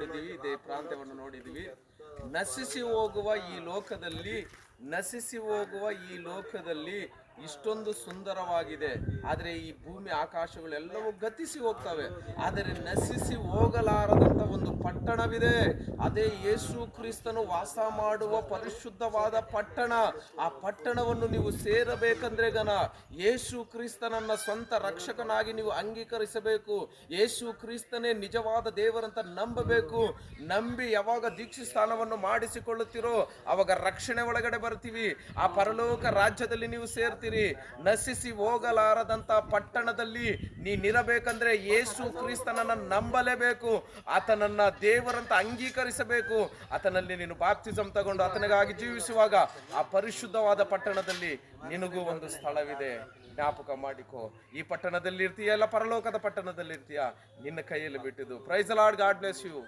ನೋಡಿದ್ದೀವಿ, ಇದೇ ಪ್ರಾಂತ್ಯವನ್ನು ನೋಡಿದ್ದೀವಿ. ನಶಿಸಿ ಹೋಗುವ ಈ ಲೋಕದಲ್ಲಿ ನಶಿಸಿ ಹೋಗುವ ಈ ಲೋಕದಲ್ಲಿ ಇಷ್ಟೊಂದು ಸುಂದರವಾಗಿದೆ. ಆದರೆ ಈ ಭೂಮಿ ಆಕಾಶಗಳೆಲ್ಲವೂ ಗತಿಸಿ ಹೋಗ್ತವೆ. ಆದರೆ ನಶಿಸಿ ಹೋಗಲಾರದಂಥ ಒಂದು ಪಟ್ಟಣವಿದೆ. ಅದೇ ಯೇಸು ಕ್ರಿಸ್ತನು ವಾಸ ಮಾಡುವ ಪರಿಶುದ್ಧವಾದ ಪಟ್ಟಣ. ಆ ಪಟ್ಟಣವನ್ನು ನೀವು ಸೇರಬೇಕಂದ್ರೆ ಯೇಸು ಕ್ರಿಸ್ತನನ್ನ ಸ್ವಂತ ರಕ್ಷಕನಾಗಿ ನೀವು ಅಂಗೀಕರಿಸಬೇಕು. ಯೇಸು ಕ್ರಿಸ್ತನೇ ನಿಜವಾದ ದೇವರಂತ ನಂಬಬೇಕು. ನಂಬಿ ಯಾವಾಗ ದೀಕ್ಷಾ ಸ್ಥಾನವನ್ನು ಮಾಡಿಸಿಕೊಳ್ಳುತ್ತೀರೋ ಅವಾಗ ರಕ್ಷಣೆ ಒಳಗಡೆ ಬರ್ತೀವಿ. ಆ ಪರಲೋಕ ರಾಜ್ಯದಲ್ಲಿ ನೀವು ಸೇರ್ತೀರಿ. ನಶಿಸಿ ಹೋಗಲಾರದಂತ ಪಟ್ಟಣದಲ್ಲಿ ನೀನಿರಬೇಕಂದ್ರೆ ಯೇಸು ಕ್ರಿಸ್ತನನ್ನ ನಂಬಲೇಬೇಕು. ಆತನನ್ನ ದೇವರಂತ ಅಂಗೀಕರಿಸಬೇಕು. ಆತನಲ್ಲಿ ನೀನು ಬಾಪ್ತಿಸಮ್ ತಗೊಂಡು ಆತನಿಗಾಗಿ ಜೀವಿಸುವಾಗ ಆ ಪರಿಶುದ್ಧವಾದ ಪಟ್ಟಣದಲ್ಲಿ ನಿನಗೂ ಒಂದು ಸ್ಥಳವಿದೆ. ಜ್ಞಾಪಕ ಮಾಡಿಕೋ. ಈ ಪಟ್ಟಣದಲ್ಲಿ ಇರ್ತೀಯ, ಎಲ್ಲ ಪರಲೋಕದ ಪಟ್ಟಣದಲ್ಲಿ ಇರ್ತೀಯ, ನಿನ್ನ ಕೈಯಲ್ಲಿ ಬಿಟ್ಟಿದ್ದು. Praise the Lord. God bless you.